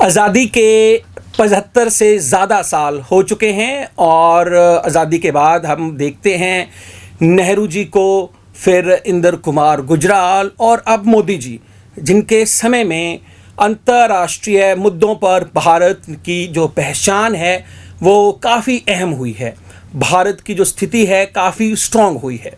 आज़ादी के 75 से ज़्यादा साल हो चुके हैं और आज़ादी के बाद हम देखते हैं नेहरू जी को, फिर इंदिरा कुमार गुजराल और अब मोदी जी, जिनके समय में अंतर्राष्ट्रीय मुद्दों पर भारत की जो पहचान है वो काफ़ी अहम हुई है। भारत की जो स्थिति है काफ़ी स्ट्रांग हुई है।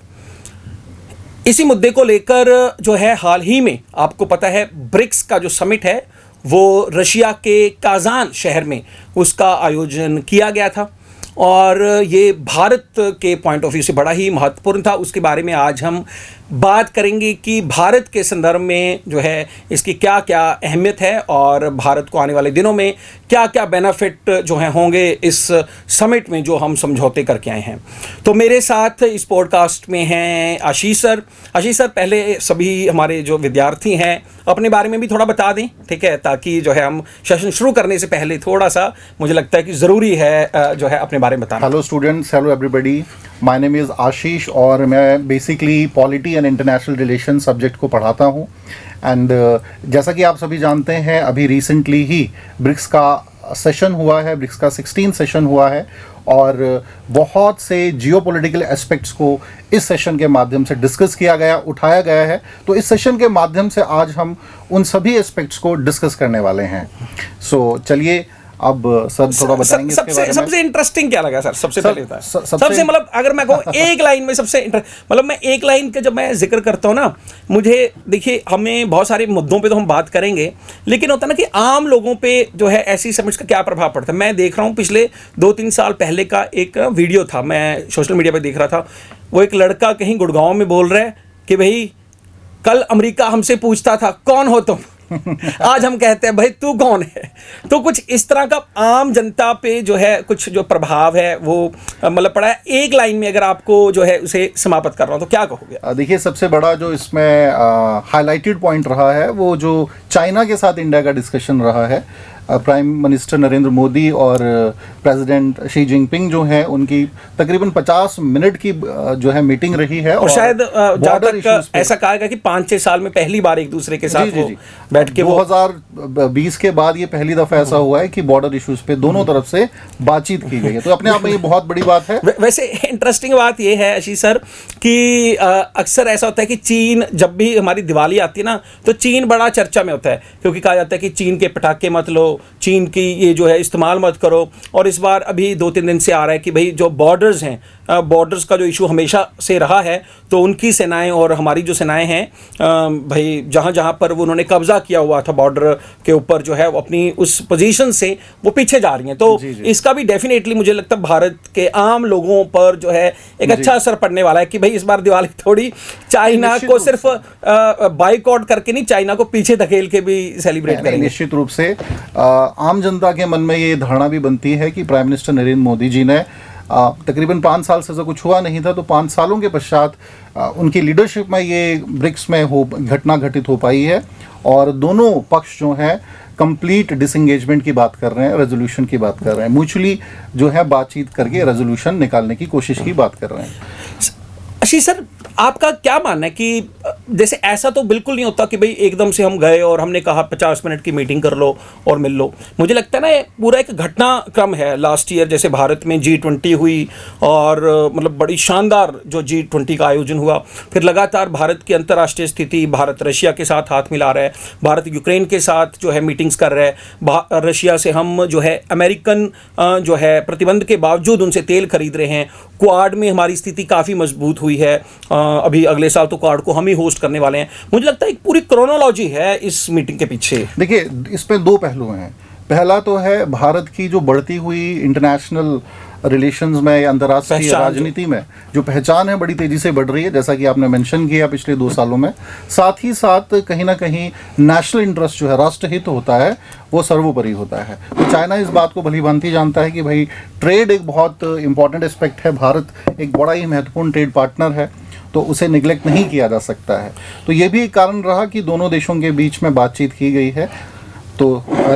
इसी मुद्दे को लेकर जो है हाल ही में आपको पता है ब्रिक्स का जो समिट है वो रशिया के काजान शहर में उसका आयोजन किया गया था और ये भारत के पॉइंट ऑफ व्यू से बड़ा ही महत्वपूर्ण था। उसके बारे में आज हम बात करेंगे कि भारत के संदर्भ में जो है इसकी क्या क्या अहमियत है और भारत को आने वाले दिनों में क्या क्या बेनिफिट जो हैं होंगे इस समिट में जो हम समझौते करके आए हैं। तो मेरे साथ इस पॉडकास्ट में हैं आशीष सर। आशीष सर, पहले सभी हमारे जो विद्यार्थी हैं अपने बारे में भी थोड़ा बता दें, ठीक है, ताकि जो है हम सेशन शुरू करने से पहले थोड़ा सा मुझे लगता है कि ज़रूरी है जो है अपने बारे में बताना। Hello students, hello everybody, my name is Ashish और मैं basically polity and international relation subject को पढ़ाता हूँ। एंड जैसा कि आप सभी जानते हैं, अभी रिसेंटली ही ब्रिक्स का सेशन हुआ है, ब्रिक्स का 16 सेशन हुआ है और बहुत से जियोपॉलिटिकल एस्पेक्ट्स को इस सेशन के माध्यम से डिस्कस किया गया, उठाया गया है। तो इस सेशन के माध्यम से आज हम उन सभी एस्पेक्ट्स को डिस्कस करने वाले हैं। सो चलिए अब सर थोड़ा बताएंगे इसके बारे में। सबसे इंटरेस्टिंग क्या लगा सर? सबसे पहले था सबसे मतलब अगर मैं कहूँ एक लाइन में सबसे मतलब मैं एक लाइन का जब मैं जिक्र करता हूँ ना, मुझे देखिए हमें बहुत सारे मुद्दों पे तो हम बात करेंगे, लेकिन होता है ना कि आम लोगों पे जो है ऐसी समझ का क्या प्रभाव पड़ता है। मैं देख रहा हूँ पिछले 2-3 साल पहले का एक वीडियो था, मैं सोशल मीडिया पर देख रहा था। वो एक लड़का कहीं गुड़गांव में बोल रहा है कि भाई कल अमेरिका हमसे पूछता था कौन हो तुम, आज हम कहते हैं भाई तू कौन है। तो कुछ इस तरह का आम जनता पे जो है कुछ जो प्रभाव है वो मतलब पड़ा है। एक लाइन में अगर आपको जो है उसे समाप्त कर रहा हूँ तो क्या कहोगे? देखिए, सबसे बड़ा जो इसमें हाईलाइटेड पॉइंट रहा है वो जो चाइना के साथ इंडिया का डिस्कशन रहा है। प्राइम मिनिस्टर नरेंद्र मोदी और प्रेसिडेंट शी जिनपिंग जो है उनकी तकरीबन 50 मिनट की जो है मीटिंग रही है और शायद जहाँ तक ऐसा कहा गया कि 5-6 साल में पहली बार एक दूसरे के साथ वो बैठ के 2020 के बाद ये पहली दफा ऐसा हुआ है कि बॉर्डर इश्यूज पे दोनों तरफ से बातचीत की गई है। तो अपने आप में ये बहुत बड़ी बात है। वैसे इंटरेस्टिंग बात ये है आशीष सर कि अक्सर ऐसा होता है कि चीन, जब भी हमारी दिवाली आती है ना तो चीन बड़ा चर्चा में होता है, क्योंकि कहा जाता है कि चीन के पटाखे मत लो, चीन की ये जो है इस्तेमाल मत करो। और इस बार अभी 2-3 दिन से आ रहा है कि भाई जो बॉर्डर्स हैं, बॉर्डर्स का जो इशू हमेशा से रहा है, तो उनकी सेनाएं और हमारी जो सेनाएं हैं भाई जहाँ जहाँ पर वो उन्होंने कब्जा किया हुआ था बॉर्डर के ऊपर जो है वो अपनी उस पोजीशन से वो पीछे जा रही हैं। तो इसका भी डेफिनेटली मुझे लगता है भारत के आम लोगों पर जो है एक अच्छा असर पड़ने वाला है कि भाई इस बार दिवाली थोड़ी चाइना को सिर्फ बाइकआउट करके नहीं, चाइना को पीछे धकेल के भी सेलिब्रेट करेंगे। निश्चित रूप से आम जनता के मन में ये धारणा भी बनती है कि प्राइम मिनिस्टर नरेंद्र मोदी जी ने तकरीबन 5 साल से कुछ हुआ नहीं था, तो 5 सालों के पश्चात उनकी लीडरशिप में ये ब्रिक्स में घटना घटित हो पाई है और दोनों पक्ष जो हैं कंप्लीट डिसएंगेजमेंट की बात कर रहे हैं, रेजोल्यूशन की बात कर रहे हैं, म्यूचुअली जो है बातचीत करके रेजोल्यूशन निकालने की कोशिश की बात कर रहे हैं। आशीष सर, आपका क्या मानना है कि जैसे ऐसा तो बिल्कुल नहीं होता कि भाई एकदम से हम गए और हमने कहा 50 मिनट की मीटिंग कर लो और मिल लो। मुझे लगता है ना ये पूरा एक घटनाक्रम है। लास्ट ईयर जैसे भारत में G20 हुई और मतलब बड़ी शानदार जो G20 का आयोजन हुआ, फिर लगातार भारत की अंतर्राष्ट्रीय स्थिति, भारत रशिया के साथ हाथ मिला रहा है, भारत यूक्रेन के साथ जो है मीटिंग्स कर रहा है, रशिया से हम जो है अमेरिकन जो है प्रतिबंध के बावजूद उनसे तेल खरीद रहे हैं, क्वाड में हमारी स्थिति काफ़ी मजबूत हुई है, अभी अगले साल तो क्वाड को हम ही होस्ट करने वाले हैं। मुझे लगता है एक पूरी क्रोनोलॉजी है इस मीटिंग के पीछे। देखिए, इसमें 2 पहलू हैं। पहला तो है भारत की जो बढ़ती हुई इंटरनेशनल रिलेशंस में, अंतर्राष्ट्रीय राजनीति में जो पहचान है बड़ी तेजी से बढ़ रही है, जैसा कि आपने मेंशन किया पिछले 2 सालों में। साथ ही साथ कहीं ना कहीं नेशनल इंटरेस्ट जो है, राष्ट्रहित होता है, वो सर्वोपरि होता है। तो चाइना इस बात को भली भांति जानता है कि भाई ट्रेड एक बहुत इंपॉर्टेंट एस्पेक्ट है, भारत एक बड़ा ही महत्वपूर्ण ट्रेड पार्टनर है, तो उसे निगलेक्ट नहीं किया जा सकता है। तो ये भी एक कारण रहा कि दोनों देशों के बीच में बातचीत की गई है। तो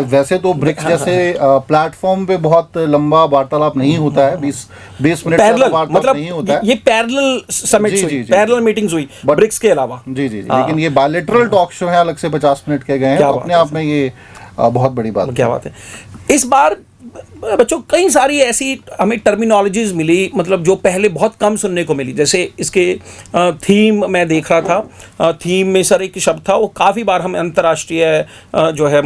वैसे तो ब्रिक्स जैसे प्लेटफॉर्म पे बहुत लंबा वार्तालाप नहीं होता है, 20 मिनट का वार्तालाप नहीं होता है। ये पैरेलल समिट्स हुई, पैरेलल मीटिंग्स हुई ब्रिक्स के अलावा। जी, लेकिन ये बायलैटरल टॉक्स जो है अलग से 50 मिनट के गए हैं, अपने आप में ये बहुत बड़ी बात। क्या बात है। इस बार बच्चों कई सारी ऐसी हमें टर्मिनोलॉजीज मिली, मतलब जो पहले बहुत कम सुनने को मिली। जैसे इसके थीम मैं देख रहा था, थीम में सर एक शब्द था, वो काफ़ी बार हम अंतर्राष्ट्रीय जो है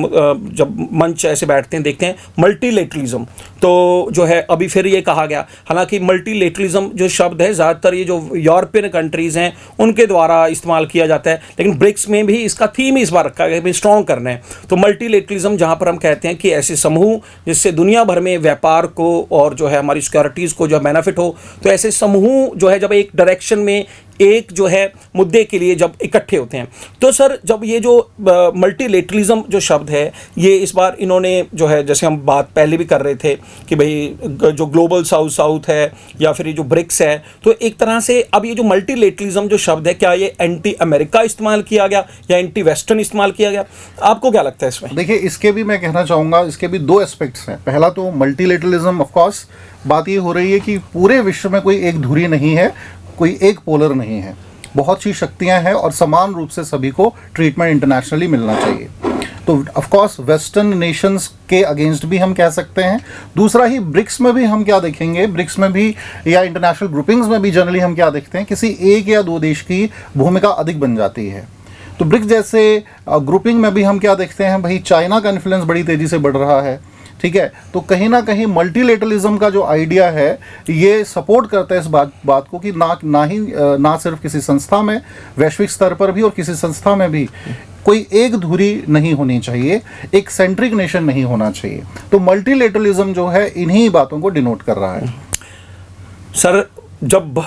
जब मंच ऐसे बैठते हैं देखते हैं, मल्टीलेटरलिज्म। तो जो है अभी फिर ये कहा गया, हालांकि मल्टीलेटरलिज्म जो शब्द है ज़्यादातर ये जो यूरोपियन कंट्रीज़ हैं उनके द्वारा इस्तेमाल किया जाता है, लेकिन ब्रिक्स में भी इसका थीम इस बार रखा गया स्ट्रॉन्ग करना है। तो मल्टीलेटरलिज्म जहाँ पर हम कहते हैं कि ऐसे समूह जिससे दुनिया भर में व्यापार को और जो है हमारी सिक्योरिटीज़ को जो बेनिफिट हो, तो ऐसे समूह जो है जब एक डायरेक्शन में एक जो है मुद्दे के लिए जब इकट्ठे होते हैं, तो सर जब ये जो मल्टीलेटरलिज्म जो शब्द है ये इस बार इन्होंने जो है, जैसे हम बात पहले भी कर रहे थे कि भाई जो ग्लोबल साउथ है या फिर ये जो ब्रिक्स है, तो एक तरह से अब ये जो मल्टीलेटरलिज्म जो शब्द है, क्या ये एंटी अमेरिका इस्तेमाल किया गया या एंटी वेस्टर्न इस्तेमाल किया गया? आपको क्या लगता है इसमें? देखिए, इसके भी मैं कहना चाहूँगा, इसके भी दो एस्पेक्ट्स हैं। पहला तो मल्टीलेटरलिज्म, ऑफ कोर्स बात ये हो रही है कि पूरे विश्व में कोई एक धुरी नहीं है, कोई एक पोलर नहीं है, बहुत सी शक्तियां हैं और समान रूप से सभी को ट्रीटमेंट इंटरनेशनली मिलना चाहिए। तो ऑफ कोर्स वेस्टर्न नेशंस के अगेंस्ट भी हम कह सकते हैं। दूसरा ही ब्रिक्स में भी हम क्या देखेंगे, ब्रिक्स में भी या इंटरनेशनल ग्रुपिंग्स में भी जनरली हम क्या देखते हैं, किसी एक या दो देश की भूमिका अधिक बन जाती है। तो ब्रिक्स जैसे ग्रुपिंग में भी हम क्या देखते हैं, भाई चाइना का इन्फ्लुएंस बड़ी तेज़ी से बढ़ रहा है, ठीक है। तो कहीं ना कहीं मल्टीलेटरलिज्म का जो आइडिया है ये सपोर्ट करता है इस बात को कि ना सिर्फ किसी संस्था में, वैश्विक स्तर पर भी और किसी संस्था में भी कोई एक धुरी नहीं होनी चाहिए, एक सेंट्रिक नेशन नहीं होना चाहिए। तो मल्टीलेटरलिज्म जो है इन्हीं बातों को डिनोट कर रहा है। सर जब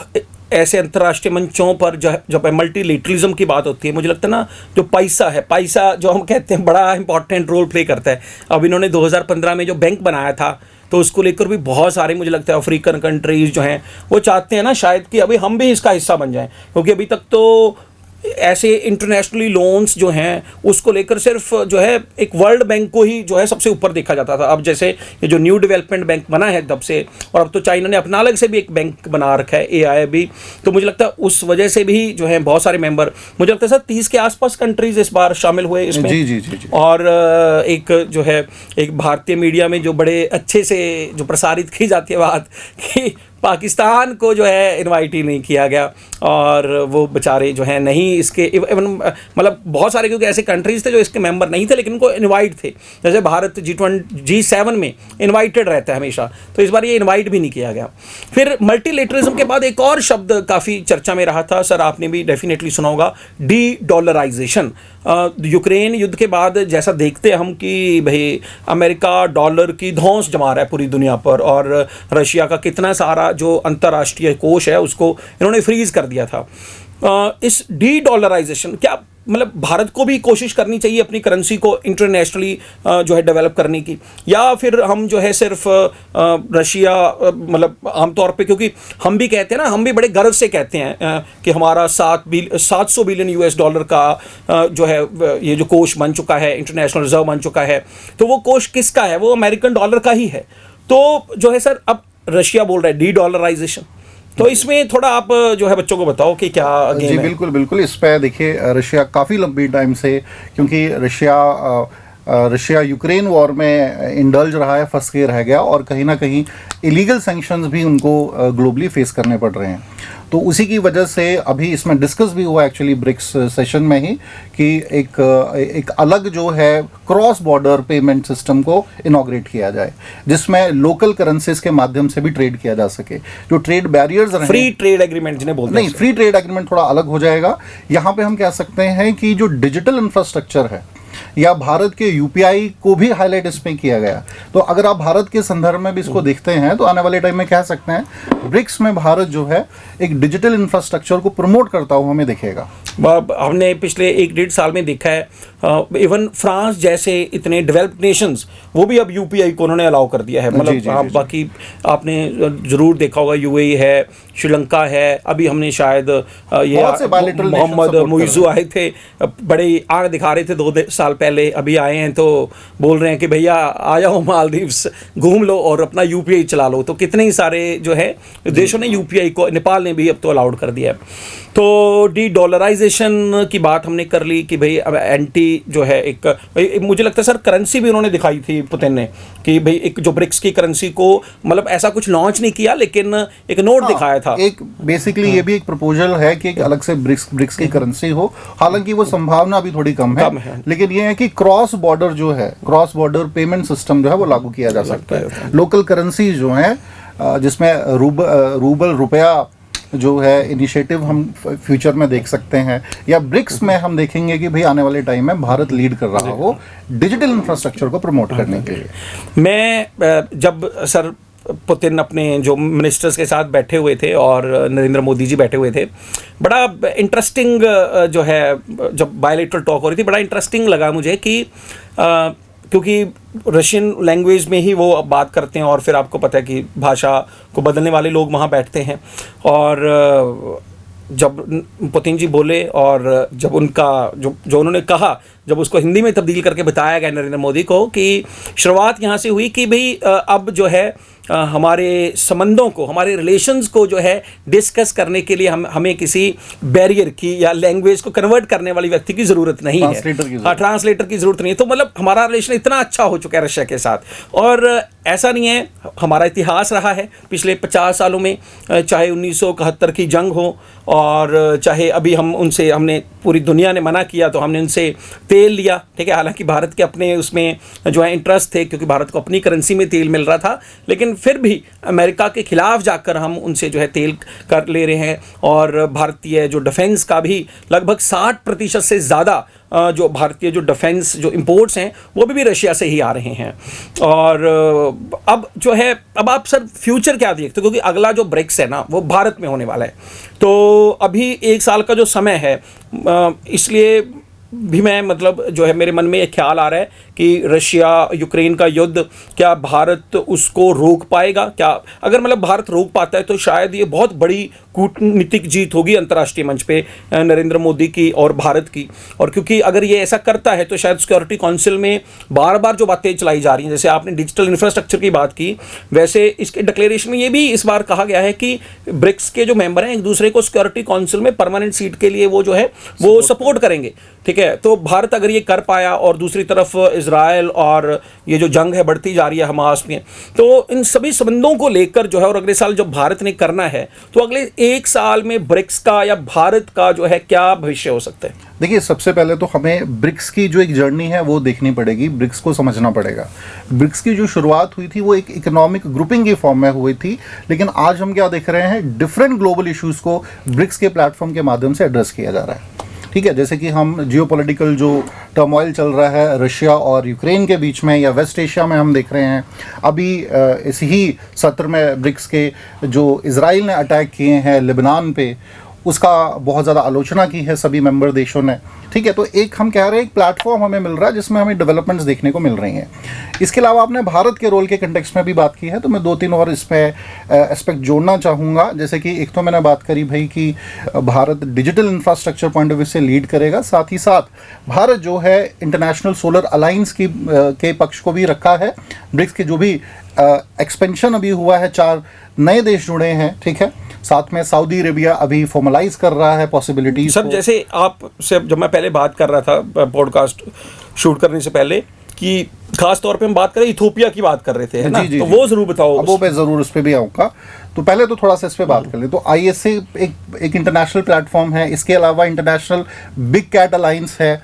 ऐसे अंतर्राष्ट्रीय मंचों पर जब मल्टीलेटरलिज्म की बात होती है, मुझे लगता है ना, जो पैसा जो हम कहते हैं बड़ा इंपॉर्टेंट रोल प्ले करता है। अब इन्होंने 2015 में जो बैंक बनाया था, तो उसको लेकर भी बहुत सारे मुझे लगता है अफ्रीकन कंट्रीज़ जो हैं वो चाहते हैं ना शायद कि अभी हम भी इसका हिस्सा बन जाएं, क्योंकि अभी तक तो ऐसे इंटरनेशनली लोन्स जो हैं उसको लेकर सिर्फ जो है एक वर्ल्ड बैंक को ही जो है सबसे ऊपर देखा जाता था। अब जैसे ये जो न्यू डेवलपमेंट बैंक बना है तब से, और अब तो चाइना ने अपना अलग से भी एक बैंक बना रखा है, AIIB। तो मुझे लगता है उस वजह से भी जो है बहुत सारे मेंबर, मुझे लगता है सर 30 के आसपास कंट्रीज इस बार शामिल हुए इसमें। जी। और एक जो है एक भारतीय मीडिया में जो बड़े अच्छे से जो प्रसारित की जाती है बात कि पाकिस्तान को जो है इनवाइट ही नहीं किया गया, और वो बेचारे जो है नहीं इसके इवन मतलब बहुत सारे क्योंकि ऐसे कंट्रीज़ थे जो इसके मेंबर नहीं थे लेकिन उनको इनवाइट थे। जैसे भारत G7 में इनवाइटेड रहता है हमेशा, तो इस बार ये इनवाइट भी नहीं किया गया। फिर मल्टीलेटरलिज्म के बाद एक और शब्द काफ़ी चर्चा में रहा था, सर आपने भी डेफिनेटली सुना होगा, डी-डॉलराइजेशन। यूक्रेन युद्ध के बाद जैसा देखते हैं हम कि भाई अमेरिका डॉलर की धौंस जमा रहा है पूरी दुनिया पर, और रशिया का कितना सारा जो अंतर्राष्ट्रीय कोष है उसको इन्होंने फ्रीज कर दिया था। इस डी-डॉलराइजेशन, क्या मतलब भारत को भी कोशिश करनी चाहिए अपनी करेंसी को इंटरनेशनली जो है डेवलप करने की, या फिर हम जो है सिर्फ रशिया मतलब आमतौर पे, क्योंकि हम भी कहते हैं ना, हम भी बड़े गर्व से कहते हैं कि हमारा 700 बिलियन US$ का जो है ये जो कोष बन चुका है, इंटरनेशनल रिजर्व बन चुका है, तो वो कोष किसका है? वो अमेरिकन डॉलर का ही है। तो जो है सर अब रशिया बोल रहा है डी-डॉलराइजेशन, तो इसमें थोड़ा आप जो है बच्चों को बताओ कि क्या गेम जी है? बिल्कुल इस पे देखिए, रशिया काफ़ी लंबी टाइम से, क्योंकि रशिया यूक्रेन वॉर में इंडल्ज रहा है, फंस के रह गया, और कहीं ना कहीं इलीगल सैंक्शंस भी उनको ग्लोबली फेस करने पड़ रहे हैं। तो उसी की वजह से अभी इसमें डिस्कस भी हुआ एक्चुअली ब्रिक्स सेशन में ही कि एक अलग जो है क्रॉस बॉर्डर पेमेंट सिस्टम को इनॉग्रेट किया जाए, जिसमें लोकल करेंसीज के माध्यम से भी ट्रेड किया जा सके। जो ट्रेड बैरियर्स रहे, फ्री ट्रेड एग्रीमेंट जिन्हें बोलते हैं, नहीं, फ्री ट्रेड एग्रीमेंट थोड़ा अलग हो जाएगा। यहाँ पे हम कह सकते हैं कि जो डिजिटल इंफ्रास्ट्रक्चर है या भारत के UPI को भी हाईलाइट इसमें किया गया। तो अगर आप भारत के संदर्भ में भी इसको देखते हैं तो आने वाले टाइम में कह सकते हैं ब्रिक्स में भारत जो है एक डिजिटल इंफ्रास्ट्रक्चर को प्रमोट करता हुआ हमें दिखेगा। हमने पिछले 1-1.5 साल में देखा है, इवन फ्रांस जैसे इतने डेवलप्ड नेशंस वो भी अब UPI को उन्होंने अलाउ कर दिया है। मतलब बाकी आपने जरूर देखा होगा UAE है, श्रीलंका है, अभी हमने शायद ये मोहम्मद मुइज़ू आए थे, बड़े आग दिखा रहे थे 2 साल पहले, अभी आए हैं तो बोल रहे हैं कि भैया आ जाओ मालदीव्स घूम लो और अपना UPI चला लो। तो कितने ही सारे जो है देशों ने UPI को, नेपाल ने भी अब तो अलाउड कर दिया है। तो डी-डॉलराइजेशन न्यूट्रलाइजेशन की बात हमने कर ली कि भाई अब एंटी जो है एक मुझे लगता है सर करेंसी भी उन्होंने दिखाई थी पुतिन ने कि भाई एक जो ब्रिक्स की करेंसी को मतलब ऐसा कुछ लॉन्च नहीं किया लेकिन एक नोट दिखाया था। एक बेसिकली ये भी एक प्रपोजल है कि एक अलग से ब्रिक्स की करेंसी हो, हालांकि वो संभावना अभी थोड़ी कम है। लेकिन ये है कि क्रॉस बॉर्डर पेमेंट सिस्टम जो है वो लागू किया जा सकता है। लोकल करेंसी जो है जिसमें रुपया जो है इनिशिएटिव हम फ्यूचर में देख सकते हैं, या ब्रिक्स में हम देखेंगे कि भाई आने वाले टाइम में भारत लीड कर रहा हो डिजिटल इंफ्रास्ट्रक्चर को प्रमोट करने के लिए। मैं जब सर पुतिन अपने जो मिनिस्टर्स के साथ बैठे हुए थे और नरेंद्र मोदी जी बैठे हुए थे, बड़ा इंटरेस्टिंग जो है जब बायलैटरल टॉक हो रही थी, बड़ा इंटरेस्टिंग लगा मुझे कि क्योंकि रशियन लैंग्वेज में ही वो बात करते हैं और फिर आपको पता है कि भाषा को बदलने वाले लोग वहाँ बैठते हैं। और जब पुतिन जी बोले और जब उनका जो उन्होंने कहा, जब उसको हिंदी में तब्दील करके बताया गया नरेंद्र मोदी को कि शुरुआत यहाँ से हुई कि भाई अब जो है हमारे संबंधों को, हमारे रिलेशंस को जो है डिस्कस करने के लिए हमें किसी बैरियर की या लैंग्वेज को कन्वर्ट करने वाली व्यक्ति की ज़रूरत नहीं है, ट्रांसलेटर की ज़रूरत नहीं है। तो मतलब हमारा रिलेशन इतना अच्छा हो चुका है रशिया के साथ। और ऐसा नहीं है, हमारा इतिहास रहा है पिछले 50 सालों में, चाहे 1971 की जंग हो और चाहे अभी हमने पूरी दुनिया ने मना किया तो हमने उनसे तेल लिया, ठीक है। हालांकि भारत के अपने उसमें जो है इंटरेस्ट थे क्योंकि भारत को अपनी करेंसी में तेल मिल रहा था, लेकिन फिर भी अमेरिका के खिलाफ जाकर हम उनसे जो है तेल कर ले रहे हैं। और भारतीय जो डिफेंस का भी लगभग 60% से ज़्यादा जो भारतीय जो डिफेंस जो इंपोर्ट्स हैं वो भी रशिया से ही आ रहे हैं। और अब जो है, अब आप सर फ्यूचर क्या देखते हो, क्योंकि अगला जो ब्रिक्स है ना वो भारत में होने वाला है, तो अभी 1 साल का जो समय है, इसलिए भी मैं मतलब जो है मेरे मन में एक ख्याल आ रहा है कि रशिया यूक्रेन का युद्ध, क्या भारत उसको रोक पाएगा? क्या अगर मतलब भारत रोक पाता है तो शायद ये बहुत बड़ी कूटनीतिक जीत होगी अंतर्राष्ट्रीय मंच पे नरेंद्र मोदी की और भारत की। और क्योंकि अगर ये ऐसा करता है तो शायद सिक्योरिटी काउंसिल में बार बार जो बातें चलाई जा रही हैं, जैसे आपने डिजिटल इंफ्रास्ट्रक्चर की बात की, वैसे इसके डिक्लेरेशन में ये भी इस बार कहा गया है कि ब्रिक्स के जो मेंबर हैं एक दूसरे को सिक्योरिटी काउंसिल में परमानेंट सीट के लिए वो जो है वो सपोर्ट करेंगे, ठीक है। तो भारत अगर ये कर पाया और दूसरी तरफ इजराइल और ये जो जंग है बढ़ती जा रही है हमास में, तो इन सभी संबंधों को लेकर जो है, और अगले साल जब भारत ने करना है तो अगले 1 साल में ब्रिक्स का या भारत का जो है क्या भविष्य हो सकता है? देखिए, सबसे पहले तो हमें ब्रिक्स की जो एक जर्नी है वो देखनी पड़ेगी, ब्रिक्स को समझना पड़ेगा। ब्रिक्स की जो शुरुआत हुई थी वो एक इकोनॉमिक ग्रुपिंग की फॉर्म में हुई थी, लेकिन आज हम क्या देख रहे हैं, डिफरेंट ग्लोबल इश्यूज को ब्रिक्स के प्लेटफॉर्म के माध्यम से एड्रेस किया जा रहा है, ठीक है। जैसे कि हम जियोपॉलिटिकल जो टर्मोइल चल रहा है रशिया और यूक्रेन के बीच में, या वेस्ट एशिया में हम देख रहे हैं अभी इस ही सत्र में ब्रिक्स के जो इजराइल ने अटैक किए हैं लेबनान पे, उसका बहुत ज़्यादा आलोचना की है सभी मेंबर देशों ने, ठीक है। तो एक हम कह रहे हैं एक प्लेटफॉर्म हमें मिल रहा है जिसमें हमें डेवलपमेंट्स देखने को मिल रही हैं। इसके अलावा आपने भारत के रोल के कंटेक्स्ट में भी बात की है, तो मैं 2-3 और इसमें एस्पेक्ट जोड़ना चाहूँगा। जैसे कि एक तो मैंने बात करी भाई कि Bharat digital infrastructure point of view से लीड करेगा, साथ ही साथ भारत जो है इंटरनेशनल सोलर अलायंस के पक्ष को भी रखा है। ब्रिक्स के जो भी एक्सपेंशन अभी हुआ है, 4 नए देश जुड़े हैं, ठीक है। साथ में सऊदी अरेबिया अभी फॉर्मलाइज कर रहा है पॉसिबिलिटीज। सर जैसे आप से जब मैं पहले बात कर रहा था पॉडकास्ट शूट करने से पहले कि खास तौर पे हम बात करें इथोपिया की बात कर रहे थे, है ना? तो वो जरूर बताओ। अब वो मैं जरूर उस पर भी आऊँगा। तो पहले तो थोड़ा सा इस पर बात कर ले। तो ISA एक इंटरनेशनल प्लेटफॉर्म है, इसके अलावा इंटरनेशनल बिग कैट अलायंस है,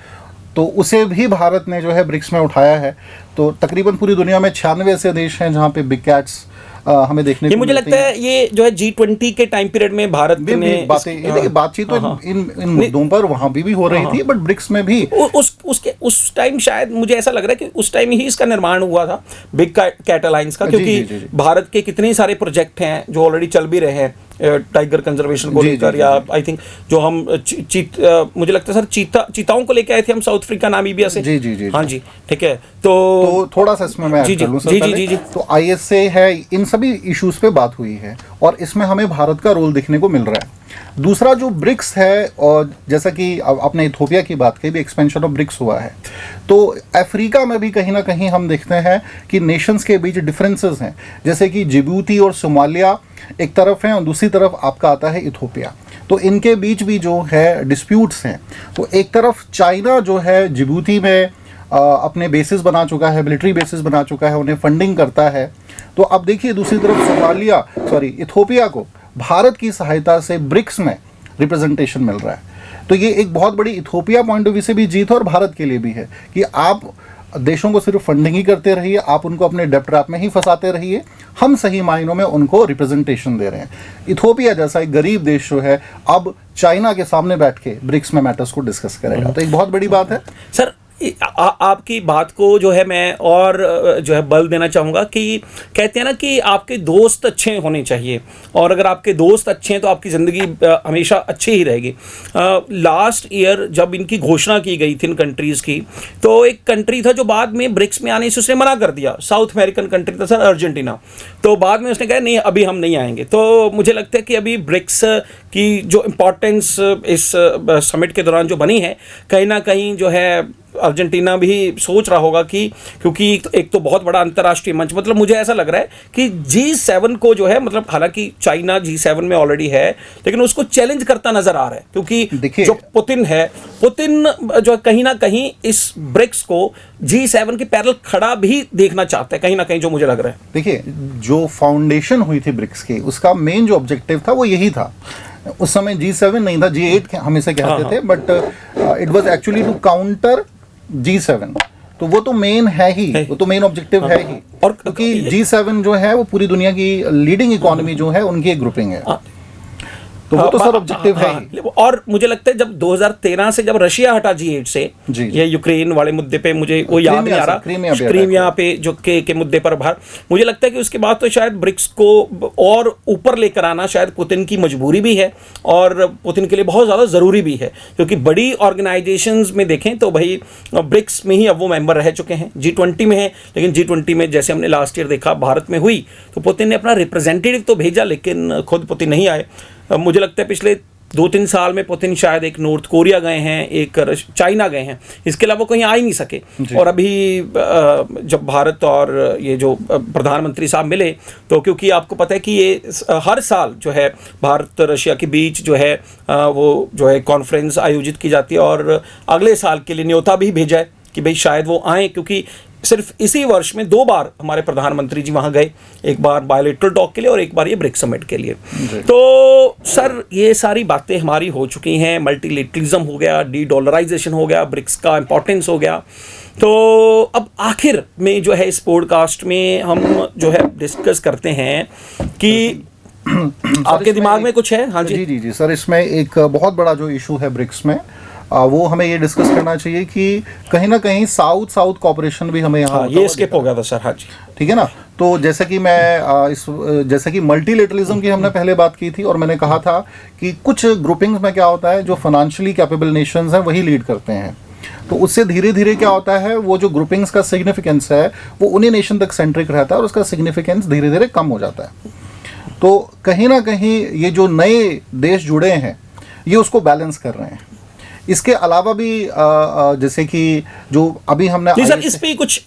तो उसे भी भारत ने जो है ब्रिक्स में उठाया है। तो तकरीबन पूरी दुनिया में 96 ऐसे देश हैं जहाँ पे बिग कैट्स हमें देखने को मुझे लगता है ये जो है G20 के टाइम पीरियड में भारत ने बातचीत तो इन मुद्दों पर वहाँ भी हो रही थी, बट ब्रिक्स में भी उस टाइम शायद मुझे ऐसा लग रहा है कि उस टाइम ही इसका निर्माण हुआ था बिग कैट अलायंस का, क्योंकि भारत के कितने सारे प्रोजेक्ट हैं जो ऑलरेडी चल भी रहे हैं टाइगर कंजर्वेशन को लेकर, या आई थिंक जो हम मुझे लगता है सर चीताओं को लेकर आए थे हम साउथ अफ्रीका नामीबिया से। जी हाँ जी, ठीक है। तो थोड़ा सा इसमें मैं ऐड कर लूं सर पहले। तो ISA है, इन सभी इश्यूज पे बात हुई है और इसमें हमें भारत का रोल देखने को मिल रहा है। दूसरा जो ब्रिक्स है, और जैसा कि आपने इथोपिया की बात की, भी एक्सपेंशन ऑफ ब्रिक्स हुआ है, तो अफ्रीका में भी कहीं ना कहीं हम देखते हैं कि नेशंस के बीच डिफरेंसेस हैं। जैसे कि जिबूती और सोमालिया एक तरफ हैं और दूसरी तरफ आपका आता है इथोपिया। तो इनके बीच भी जो है डिस्प्यूट्स हैं। तो एक तरफ चाइना जो है जिबूती में अपने बेसिस बना चुका है, मिलिट्री बेसिस बना चुका है, उन्हें फंडिंग करता है। तो अब देखिए दूसरी तरफ इथोपिया को भारत की सहायता से ब्रिक्स में रिप्रेजेंटेशन मिल रहा है। तो ये एक बहुत बड़ी इथोपिया पॉइंट ऑफ व्यू से भी जीत है और भारत के लिए भी है कि आप देशों को सिर्फ फंडिंग ही करते रहिए, आप उनको अपने डेब्ट ट्रैप में ही फंसाते रहिए, हम सही मायनों में उनको रिप्रेजेंटेशन दे रहे हैं। इथोपिया जैसा एक गरीब देश जो है अब चाइना के सामने बैठ के ब्रिक्स में मैटर्स को डिस्कस करेगा, तो एक बहुत बड़ी बात है। सर आपकी बात को जो है मैं और जो है बल देना चाहूँगा कि कहते हैं ना कि आपके दोस्त अच्छे होने चाहिए, और अगर आपके दोस्त अच्छे हैं तो आपकी ज़िंदगी हमेशा अच्छी ही रहेगी। लास्ट ईयर जब इनकी घोषणा की गई थी इन कंट्रीज़ की, तो एक कंट्री था जो बाद में ब्रिक्स में आने से उसने मना कर दिया, साउथ अमेरिकन कंट्री था सर, अर्जेंटीना। तो बाद में उसने कहा नहीं अभी हम नहीं आएंगे। तो मुझे लगता है कि अभी ब्रिक्स की जो इम्पोर्टेंस इस समिट के दौरान जो बनी है, कहीं ना कहीं जो है अर्जेंटीना भी सोच रहा होगा कि क्योंकि एक तो बहुत बड़ा अंतर्राष्ट्रीय मंच, मतलब मुझे ऐसा लग रहा है कि G7 को जो है, मतलब हालांकि चाइना G7 में ऑलरेडी है, लेकिन उसको चैलेंज करता नजर आ रहा है, क्योंकि जो पुतिन जो कहीं ना कहीं इस ब्रिक्स को G7 के पैरेलल खड़ा भी देखना चाहता है कहीं ना कहीं, जो मुझे लग रहा है। देखिए जो फाउंडेशन हुई थी ब्रिक्स की, उसका मेन जो ऑब्जेक्टिव था वो यही था। उस समय G7 नहीं था, G8 हमेशा कहते थे, but it was actually to counter G7। तो वो तो मेन है ही, वो तो मेन ऑब्जेक्टिव है ही, और क्योंकि G7 जो है वो पूरी दुनिया की लीडिंग इकोनॉमी जो है उनकी एक ग्रुपिंग है, तो वो तो सर ऑब्जेक्टिव है ही। और मुझे लगता है जब 2013 से जब रशिया हटा G8 से, ये यूक्रेन वाले मुद्दे पे मुझे वो याद नहीं आ रहा, क्रीमिया पे जो के मुद्दे पर भार, मुझे लगता है कि उसके बाद तो शायद ब्रिक्स को और ऊपर लेकर आना शायद पुतिन की मजबूरी भी है और पुतिन के लिए बहुत ज़्यादा ज़रूरी भी है, क्योंकि बड़ी ऑर्गेनाइजेशंस में देखें तो भाई ब्रिक्स में ही अब वो मेंबर रह चुके हैं, G20 में है, लेकिन G20 में जैसे हमने लास्ट ईयर देखा भारत में हुई, तो पुतिन ने अपना रिप्रेजेंटेटिव तो भेजा लेकिन खुद पुतिन नहीं आए। मुझे लगता है पिछले 2-3 साल में पुतिन शायद एक नॉर्थ कोरिया गए हैं, एक चाइना गए हैं, इसके अलावा कहीं आ ही नहीं सके। और अभी जब भारत और ये जो प्रधानमंत्री साहब मिले, तो क्योंकि आपको पता है कि ये हर साल जो है भारत रशिया के बीच जो है वो जो है कॉन्फ्रेंस आयोजित की जाती है, और अगले साल के लिए न्योता भी भेजा है कि भाई शायद वो आएँ, क्योंकि सिर्फ इसी वर्ष में 2 बार हमारे प्रधानमंत्री जी वहाँ गए, एक बार बायलैटरल टॉक के लिए और एक बार ये ब्रिक्स समिट के लिए। तो सर ये सारी बातें हमारी हो चुकी हैं, मल्टीलेटरलिज्म हो गया, डी-डॉलराइजेशन हो गया, ब्रिक्स का इंपॉर्टेंस हो गया। तो अब आखिर में जो है इस पॉडकास्ट में हम जो है डिस्कस करते हैं कि आपके दिमाग में कुछ है? हाँ जी जी सर, इसमें एक बहुत बड़ा जो इशू है ब्रिक्स में, वो हमें ये डिस्कस करना चाहिए कि कहीं ना कहीं साउथ कॉर्पोरेशन भी हमें यहाँ ये स्किप हो गया था सर। हाँ जी ठीक है ना। तो जैसे कि मैं जैसे कि मल्टीलेटरलिज्म की हमने पहले बात की थी, और मैंने कहा था कि कुछ ग्रुपिंग्स में क्या होता है, जो फाइनेंशियली कैपेबल नेशंस हैं वही लीड करते हैं, तो उससे धीरे धीरे क्या होता है, वो जो ग्रुपिंग्स का सिग्निफिकेंस है वो उन्हीं नेशन तक सेंट्रिक रहता है और उसका सिग्निफिकेंस धीरे धीरे कम हो जाता है। तो कहीं ना कहीं ये जो नए देश जुड़े हैं ये उसको बैलेंस कर रहे हैं। इसके अलावा भी जैसे कि जो अभी हमने सर इस पे कुछ,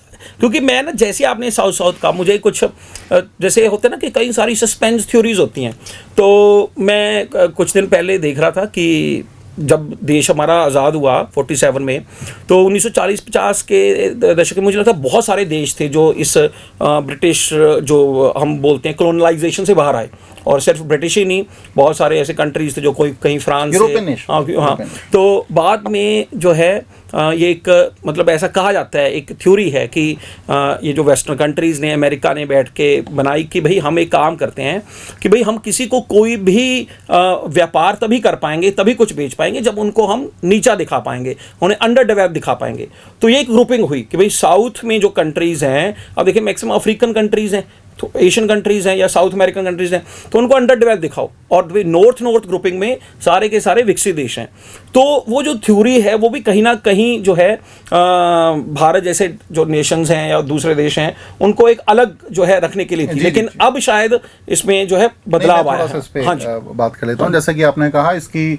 क्योंकि मैं ना जैसे आपने साउथ का मुझे कुछ जैसे होते हैं ना कि कई सारी सस्पेंस थ्योरीज होती हैं, तो मैं कुछ दिन पहले देख रहा था कि जब देश हमारा आज़ाद हुआ 47 में, तो 1940-50 के दशक में मुझे लगता है बहुत सारे देश थे जो इस ब्रिटिश जो हम बोलते हैं कॉलोनाइजेशन से बाहर आए, और सिर्फ ब्रिटिश ही नहीं, बहुत सारे ऐसे कंट्रीज थे जो कोई कहीं फ्रांस से, हाँ। तो बाद में जो है ये एक मतलब ऐसा कहा जाता है, एक थ्योरी है कि ये जो वेस्टर्न कंट्रीज़ ने, अमेरिका ने बैठ के बनाई कि भाई हम एक काम करते हैं कि भाई हम किसी को कोई भी व्यापार तभी कर पाएंगे, तभी कुछ बेच पाएंगे जब उनको हम नीचा दिखा पाएंगे, उन्हें अंडर डेवलप दिखा पाएंगे। तो ये एक ग्रुपिंग हुई कि भाई साउथ में जो कंट्रीज़ हैं, अब देखिए मैक्सिमम अफ्रीकन कंट्रीज़ हैं, तो एशियन कंट्रीज हैं या साउथ अमेरिकन कंट्रीज हैं, तो उनको अंडर डेवलप दिखाओ, और नॉर्थ ग्रुपिंग में सारे के सारे विकसित देश हैं। तो वो जो थ्योरी है वो भी कहीं ना कहीं जो है भारत जैसे जो नेशंस हैं या दूसरे देश हैं उनको एक अलग जो है रखने के लिए थी, लेकिन अब शायद इसमें जो है बदलाव आया है। हाँ बात कर लेता हूँ। जैसा कि आपने कहा, इसकी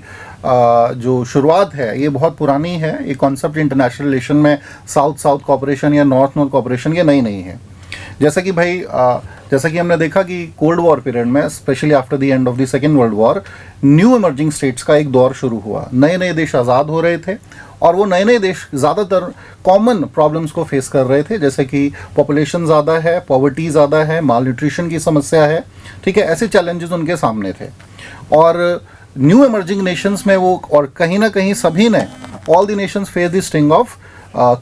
जो शुरुआत है ये बहुत पुरानी है। ये कॉन्सेप्ट इंटरनेशनल रिलेशन में साउथ कॉर्पोरेशन या नॉर्थ कॉर्पोरेशन ये नई नहीं है। जैसा कि भाई जैसा कि हमने देखा कि कोल्ड वॉर पीरियड में, specially after the end of the second world war, new emerging states का एक दौर शुरू हुआ। नए नए देश आज़ाद हो रहे थे और वो नए नए देश ज़्यादातर कॉमन प्रॉब्लम्स को फेस कर रहे थे, जैसे कि पॉपुलेशन ज़्यादा है, पॉवर्टी ज़्यादा है, माल न्यूट्रिशन की समस्या है, ठीक है, ऐसे चैलेंजेस उनके सामने थे। और न्यू इमर्जिंग नेशंस में वो, और कहीं ना कहीं सभी ने, all the nations face the sting of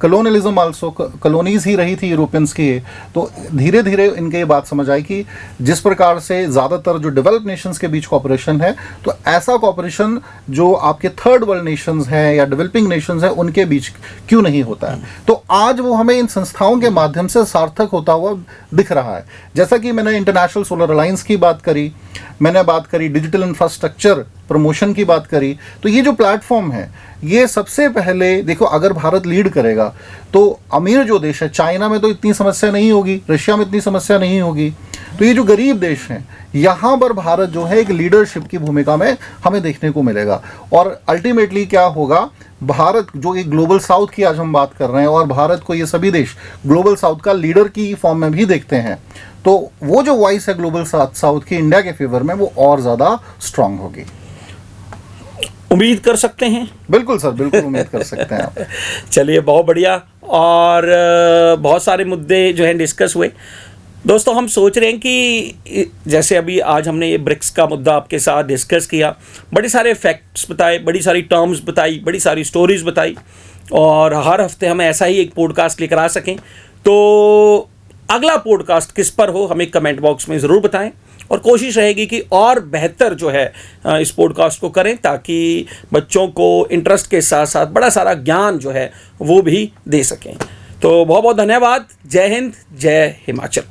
colonialism also, colonies ही रही थी यूरोपियंस की। तो धीरे धीरे इनके ये बात समझ आई कि जिस प्रकार से ज़्यादातर जो डेवलप्ड नेशंस के बीच कॉपरेशन है, तो ऐसा कॉपरेशन जो आपके थर्ड वर्ल्ड नेशंस हैं या डेवलपिंग नेशंस हैं उनके बीच क्यों नहीं होता है। तो आज वो हमें इन संस्थाओं के माध्यम से सार्थक होता हुआ दिख रहा है। जैसा कि मैंने इंटरनेशनल सोलर अलायंस की बात करी, मैंने बात करी डिजिटल इंफ्रास्ट्रक्चर प्रमोशन की बात करी, तो ये जो प्लेटफॉर्म है, ये सबसे पहले देखो, अगर भारत लीड करेगा तो अमीर जो देश है, चाइना में तो इतनी समस्या नहीं होगी, रशिया में इतनी समस्या नहीं होगी, तो ये जो गरीब देश हैं, यहाँ पर भारत जो है एक लीडरशिप की भूमिका में हमें देखने को मिलेगा। और अल्टीमेटली क्या होगा, भारत जो एक ग्लोबल साउथ की आज हम बात कर रहे हैं, और भारत को ये सभी देश ग्लोबल साउथ का लीडर की फॉर्म में भी देखते हैं, तो वो जो वॉइस है ग्लोबल साउथ की इंडिया के फेवर में, वो और ज़्यादा स्ट्रांग होगी। उम्मीद कर सकते हैं? बिल्कुल सर, बिल्कुल उम्मीद कर सकते हैं आप। चलिए, बहुत बढ़िया। और बहुत सारे मुद्दे जो हैं डिस्कस हुए। दोस्तों, हम सोच रहे हैं कि जैसे अभी आज हमने ये ब्रिक्स का मुद्दा आपके साथ डिस्कस किया, बड़े सारे फैक्ट्स बताए, बड़ी सारी टर्म्स बताई, बड़ी सारी स्टोरीज बताई, और हर हफ्ते हम ऐसा ही एक पॉडकास्ट लेकर आ सकें। तो अगला पॉडकास्ट किस पर हो, हमें कमेंट बॉक्स में ज़रूर बताएं, और कोशिश रहेगी कि और बेहतर जो है इस पॉडकास्ट को करें, ताकि बच्चों को इंटरेस्ट के साथ साथ बड़ा सारा ज्ञान जो है वो भी दे सकें। तो बहुत बहुत धन्यवाद। जय हिंद, जय हिमाचल।